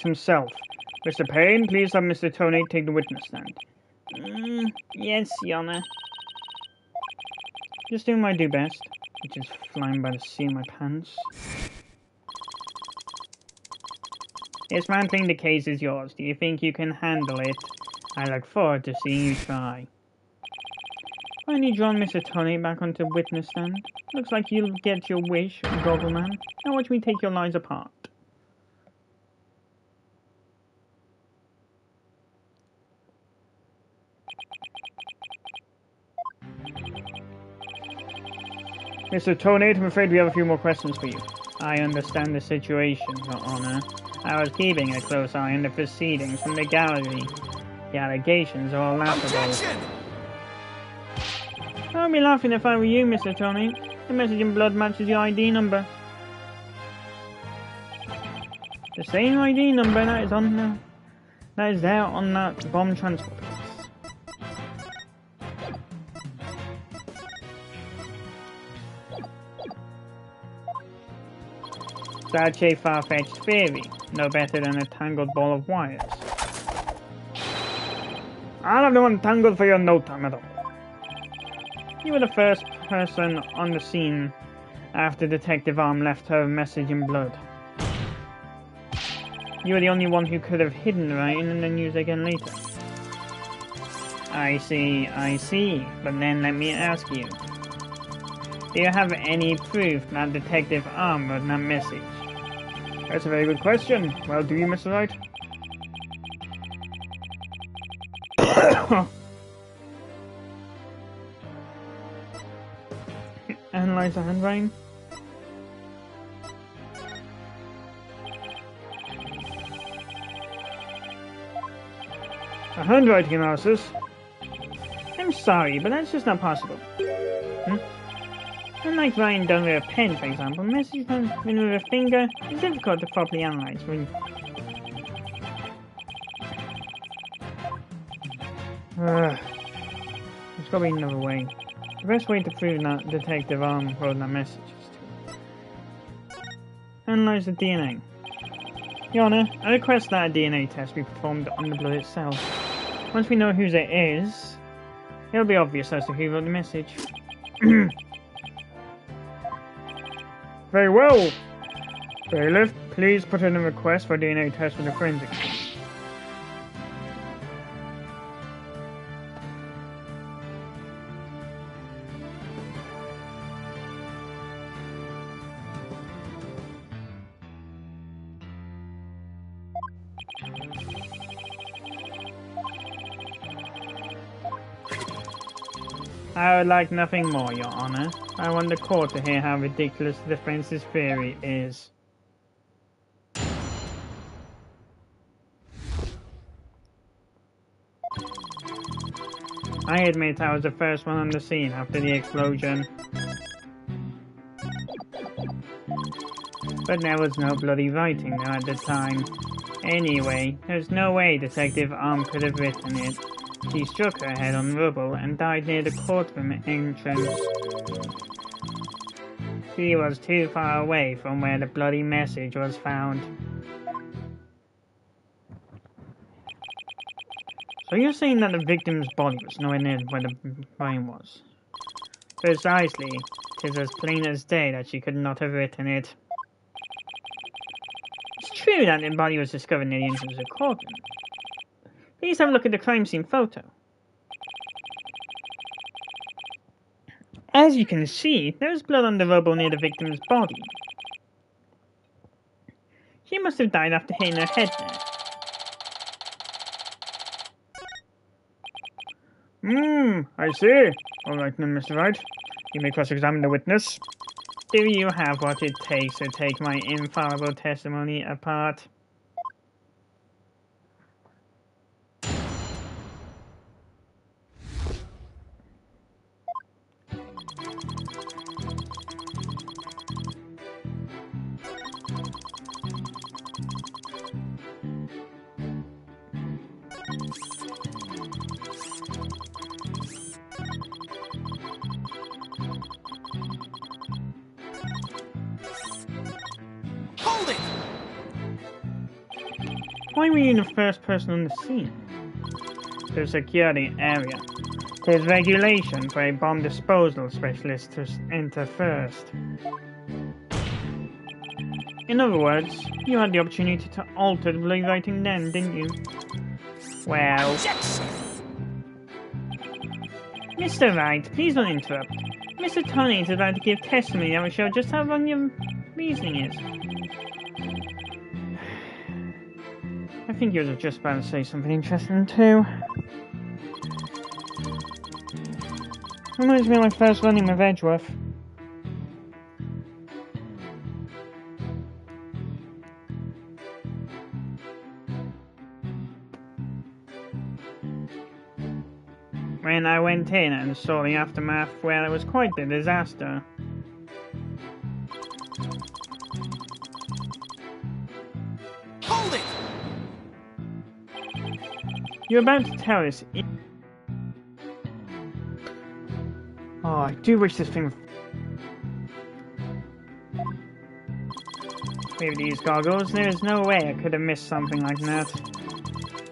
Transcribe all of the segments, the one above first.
himself. Mr. Payne, please have Mr. Tony take the witness stand. Yes, Your Honor. Just doing my do best, which is flying by the seat of my pants. Dismantling the case is yours. Do you think you can handle it? I look forward to seeing you try. Finally drawn Mr. Tony back onto the witness stand. Looks like you'll get your wish, Goggle Man. Now watch me take your lies apart. Mr. Tony, I'm afraid we have a few more questions for you. I understand the situation, Your Honor. I was keeping a close eye on the proceedings from the gallery. The allegations are all laughable. I'd be laughing if I were you, Mr. Tony. The message in blood matches your ID number. The same ID number that is there on that bomb transport case. Such a far-fetched theory, no better than a tangled ball of wires. I'll have no one tangled for your no time at all. You were the first person on the scene after Detective Arm left her message in blood. You were the only one who could have hidden the writing and then used it again later. I see, but then let me ask you. Do you have any proof that Detective Arm wrote that message? That's a very good question. Well, do you, Mr. Wright? Analyze the handwriting. A handwriting analysis? I'm sorry, but that's just not possible. Unlike writing done with a pen, for example, message written with a finger is difficult to properly analyze. There's got to be another way. The best way to prove that Detective Arm wrote that message is to analyze the DNA. Your Honor, I request that a DNA test be performed on the blood itself. Once we know whose it is, it'll be obvious as to who wrote the message. Very well. Bailiff, please put in a request for a DNA test for the forensics. I would like nothing more, Your Honor. I want the court to hear how ridiculous the defense's theory is. I admit I was the first one on the scene after the explosion. But there was no bloody writing there at the time. Anyway, there's no way Detective Arm could have written it. She struck her head on rubble and died near the courtroom entrance. She was too far away from where the bloody message was found. So you're saying that the victim's body was nowhere near where the brain was? Precisely. 'Tis as plain as day that she could not have written it. It's true that the body was discovered near the entrance of the courtroom. Please have a look at the crime scene photo. As you can see, there is blood on the rubble near the victim's body. She must have died after hitting her head there. I see. Alright then, Mr. Wright. You may cross-examine the witness. Do you have what it takes to take my infallible testimony apart? Hold it! Why were you the first person on the scene? The security area. There's regulation for a bomb disposal specialist to enter first. In other words, you had the opportunity to alter the blue writing then, didn't you? Well... Mr. Wright, please don't interrupt. Mr. Tony is about to give testimony that will show just how wrong your reasoning is. I think you were just about to say something interesting too. Reminds me of my first running with Edgeworth. When I went in and saw the aftermath, well, it was quite a disaster. Hold it! You're about to tell us... Oh, I do wish this thing... With these goggles, there is no way I could have missed something like that.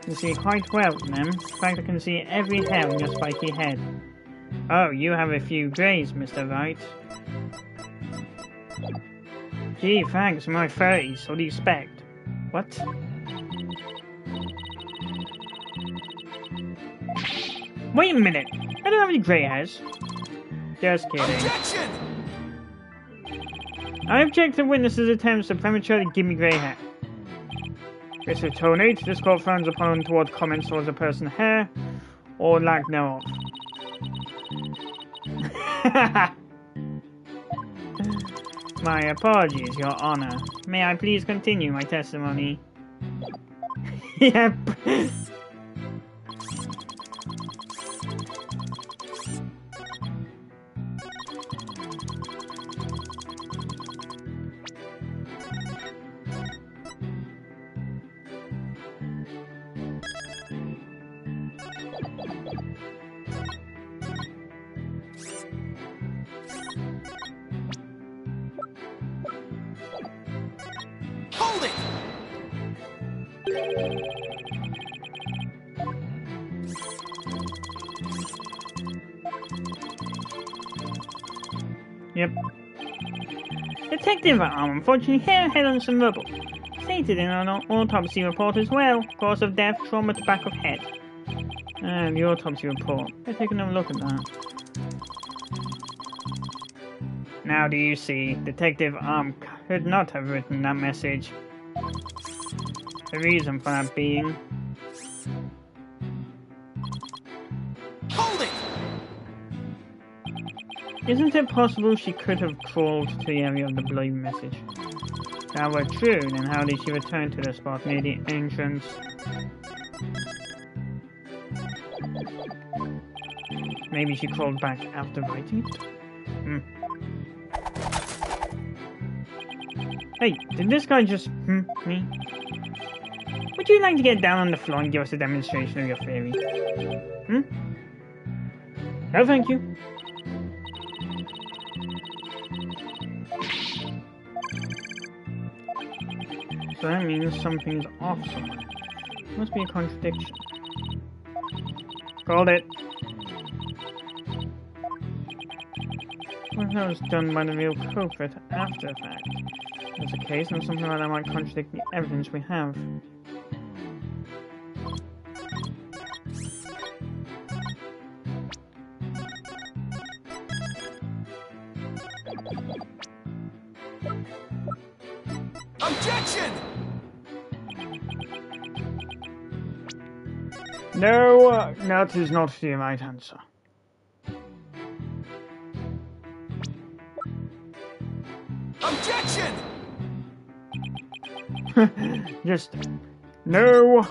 You see quite well in them. In fact, I can see every hair on your spiky head. Oh, you have a few greys, Mr. Wright. Gee, thanks, I'm in my 30s. What do you expect? What? Wait a minute! I don't have any grey hairs. Just kidding. Objection! I object to witnesses' attempts to prematurely give me grey hair. Mr. Tony, this court frowns upon untoward comments towards a person's hair, or lack thereof. My apologies, Your Honor. May I please continue my testimony? Yep. Hold it! Yep. Detective unfortunately hit her head on some rubble. Stated in an autopsy report as well. Cause of death, trauma to back of head. And the autopsy report. Let's take another look at that. Now do you see, Detective could not have written that message. The reason for that being... Hold it! Isn't it possible she could have crawled to the area of the blue message? If that were true, then how did she return to the spot near the entrance? Maybe she crawled back after writing it? Hey, did this guy just me? Would you like to get down on the floor and give us a demonstration of your theory? No, thank you. So that means something's off somewhere. Must be a contradiction. Called it. What if that was done by the real culprit after the fact? If that's the case, then something like that might contradict the evidence we have. Objection! No, that is not the right answer. Objection! Just no.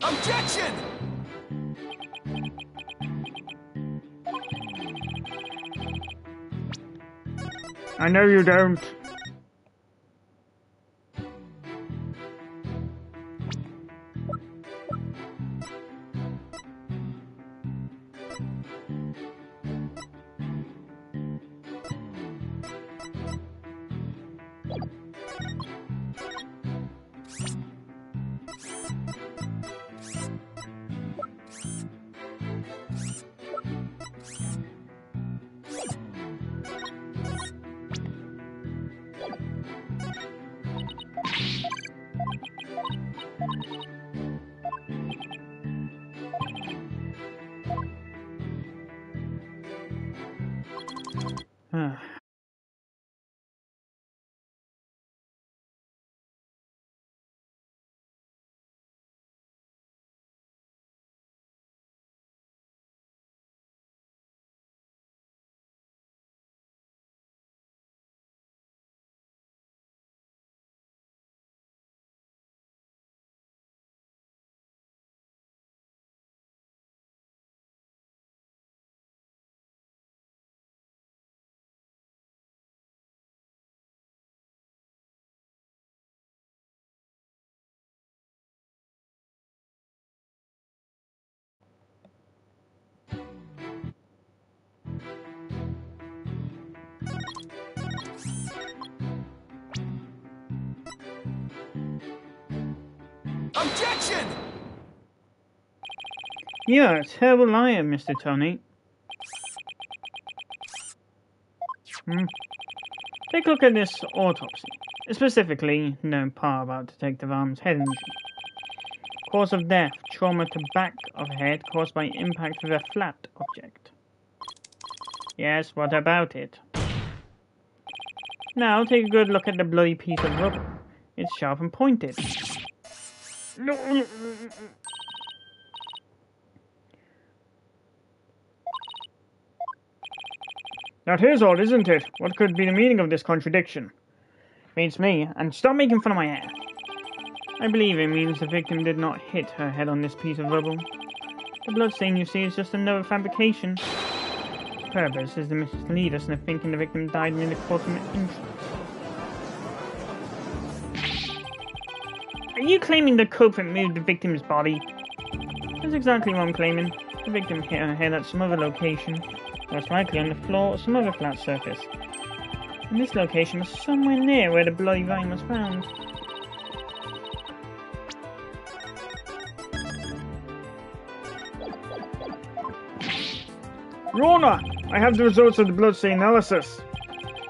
Objection! I know you don't. Objection! You're a terrible liar, Mr. Tony. Take a look at this autopsy. Specifically, no part about Detective Arm's head injury. Cause of death, trauma to back of head caused by impact with a flat object. Yes, what about it? Now take a good look at the bloody piece of rubber. It's sharp and pointed. That is odd, isn't it? What could be the meaning of this contradiction? Beats me, and stop making fun of my hair. I believe it means the victim did not hit her head on this piece of rubble. The bloodstain you see is just another fabrication. Its purpose is to mislead us into thinking the victim died in the course of an injury. Are you claiming the culprit moved the victim's body? That's exactly what I'm claiming. The victim hit her head at some other location, most likely on the floor or some other flat surface. And this location was somewhere near where the bloody writing was found. Your Honor, I have the results of the bloodstain analysis.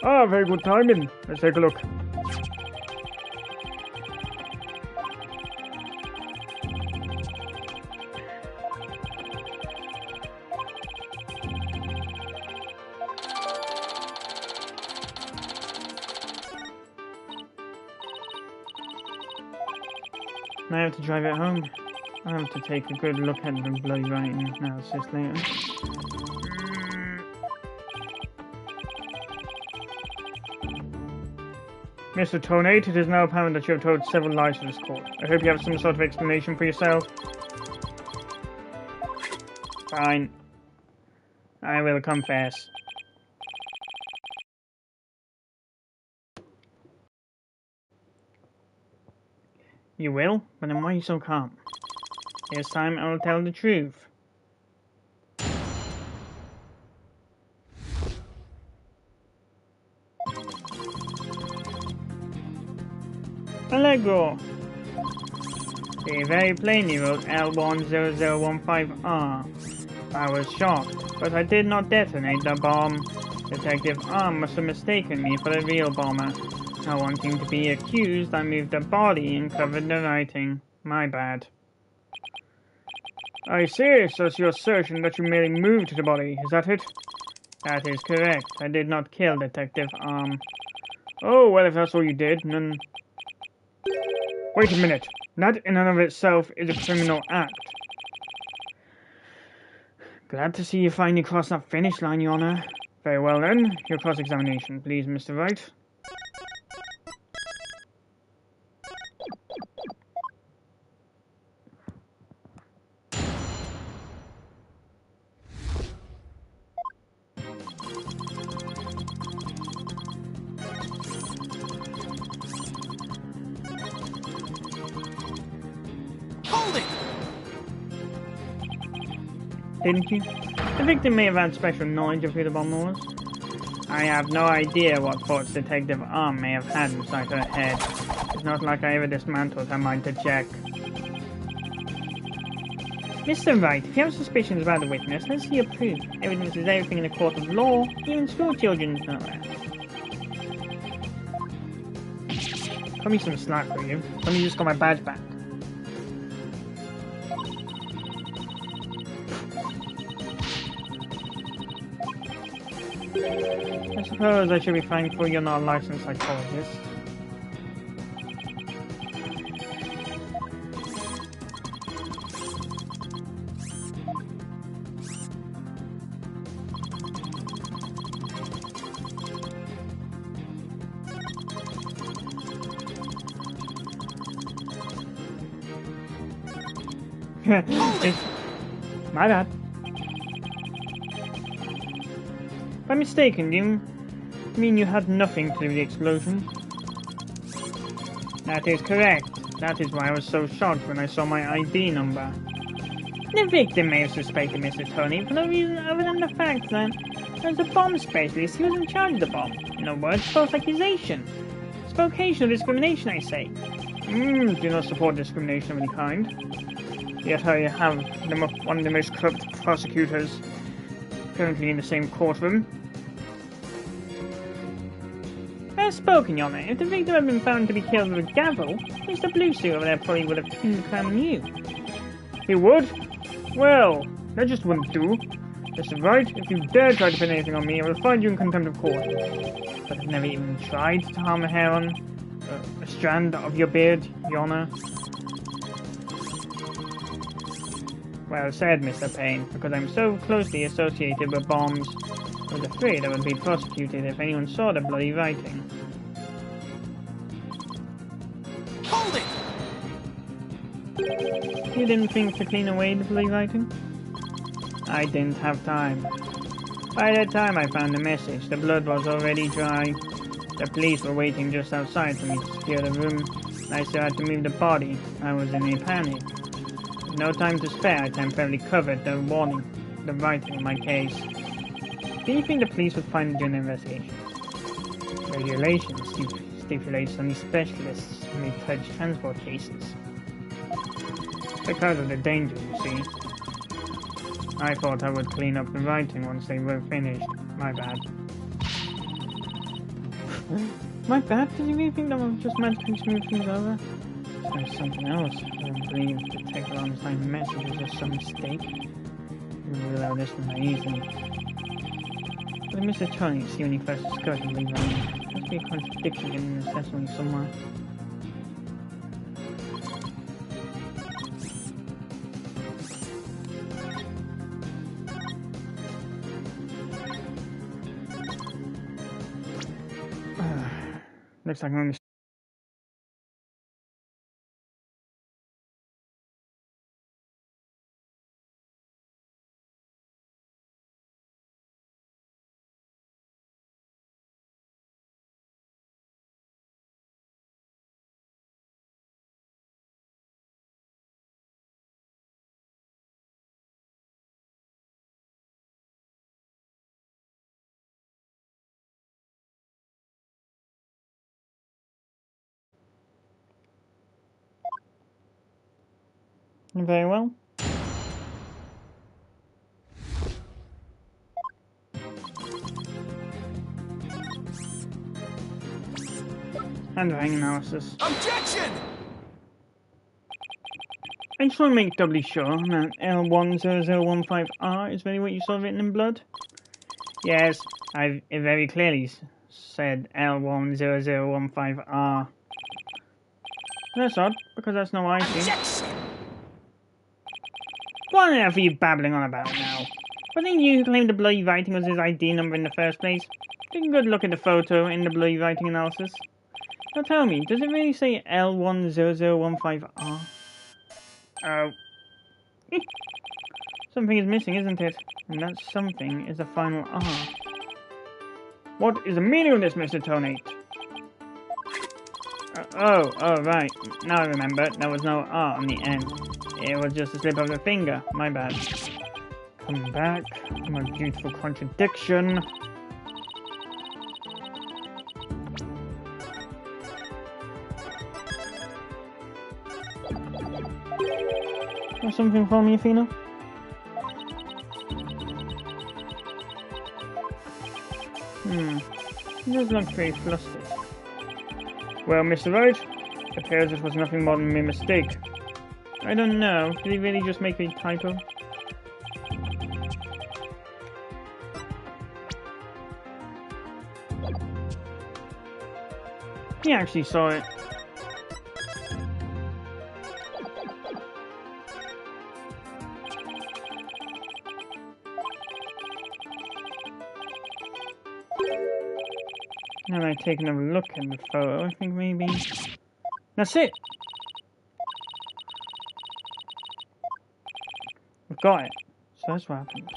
Ah, very good timing. Let's take a look. I have to drive it home. I have to take a good look at the bloody writing analysis later. Mr. Tonate, it is now apparent that you have told several lies to this court. I hope you have some sort of explanation for yourself. Fine. I will confess. You will? But then why are you so calm? This time I will tell the truth. Allegro. They very plainly wrote L10015R. I was shocked, but I did not detonate the bomb. Detective Arm must have mistaken me for the real bomber. Not wanting to be accused, I moved the body and covered the writing. My bad. I see, so it's your assertion that you merely moved the body, is that it? That is correct. I did not kill Detective Arm. Oh, well, if that's all you did, then... Wait a minute. That in and of itself is a criminal act. Glad to see you finally crossed that finish line, Your Honor. Very well then. Your cross-examination, please, Mr. Wright. Hold it! Didn't you? The victim may have had special knowledge of who the bomber was. I have no idea what thoughts Detective Arm may have had inside her head. It's not like I ever dismantled her mind to check. Mr. Wright, if you have suspicions about the witness, let's see your proof. Evidence is everything in a court of law. Even school children know that. Cut me some slack, will you? Let me just got my badge back. I suppose I should be thankful you're not a licensed psychologist. My bad. If I'm mistaken, do you mean you had nothing to do with the explosion? That is correct. That is why I was so shocked when I saw my ID number. The victim may have suspected Mr. Tony for no reason other than the fact that as a bomb specialist, he was in charge of the bomb. In other words, false accusation. It's vocational discrimination, I say. Do not support discrimination of any kind. Yet I have one of the most corrupt prosecutors currently in the same courtroom. Well spoken, Your Honor. If the victim had been found to be killed with a gavel, Mr. Blue Suit over there probably would have pinned the crime on you. He would? Well, that just wouldn't do. That's right. If you dare try to pin anything on me, I will find you in contempt of court. But I've never even tried to harm a hair on a strand of your beard, Your Honor. Well said, Mr. Payne, because I'm so closely associated with bombs. I was afraid I would be prosecuted if anyone saw the bloody writing. Hold it! You didn't think to clean away the bloody writing? I didn't have time. By the time I found the message, the blood was already dry. The police were waiting just outside for me to secure the room. I still had to move the body. I was in a panic. With no time to spare, I temporarily covered the writing in my case. Do you think the police would find it during the investigation? Regulations stipulates only specialists may touch transport cases. Because of the danger, you see. I thought I would clean up the writing once they were finished. My bad. My bad? Did you really think that would just magically smooth things over? There's something else. I don't believe Detective Armstrong's message was just some mistake. You will allow this one easily. But Mr. Tony, see when he first discovered the leave there must be a contradiction in the assessment somewhere. Looks like I'm only very well. Handwriting analysis. Objection! I just want to make doubly sure that L10015R is really what you saw written in blood. Yes, it very clearly said L10015R. That's odd, because that's not what I see. Objection! What on earth are you babbling on about now? Wasn't it you who claimed the bloody writing was his ID number in the first place? Take a good look at the photo in the bloody writing analysis. Now tell me, does it really say L10015R? Oh. Something is missing, isn't it? And that something is the final R. What is the meaning of this, Mr. Tonate? Oh, right. Now I remember, there was no R on the end. It was just a slip of the finger. My bad. Come back. My beautiful contradiction. Have something for me, Athena? He does look very flustered. Well, Mr. Wright, it appears it was nothing more than a mere mistake. I don't know. Did he really just make a typo? He actually saw it. Now that I take another look at the photo, I think maybe... That's it! We've got it. So that's what happened.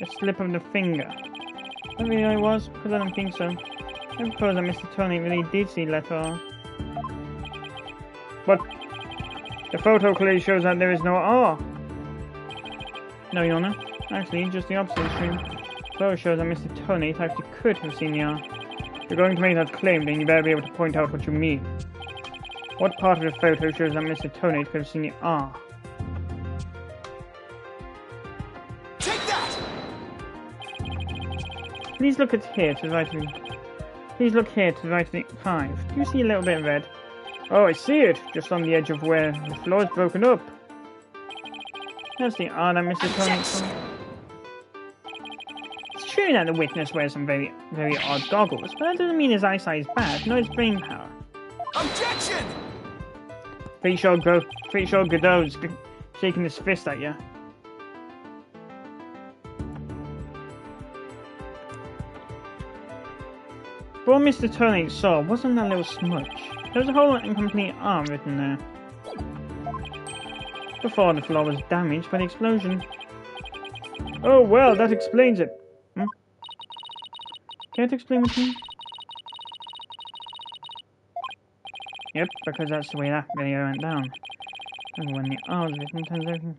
A slip of the finger. That really all it was? Because I don't think so. I suppose that Mr. Tony really did see letter R. But the photo clearly shows that there is no R. No, Your Honor. Actually, just the opposite is true. The photo shows that Mr. Tony actually could have seen the R. If you're going to make that claim, then you better be able to point out what you mean. What part of the photo shows that Mr. Tony could have seen the R? Take that! Please look at here to the right of the... Please look here to the right of the 5. Do you see a little bit of red? Oh, I see it! Just on the edge of where the floor is broken up. That's the R that Mr. Tony saw. It's true that the witness wears some very, very odd goggles, but that doesn't mean his eyesight is bad, nor his brain power. Objection! Pretty sure Godot's shaking his fist at you. But what Mr. Tony saw wasn't that little smudge. There was a whole incomplete R written there. Before the floor was damaged by the explosion. Oh well, that explains it. Care to explain what you mean? Yep, because that's the way that video went down. And when the R was written, turns out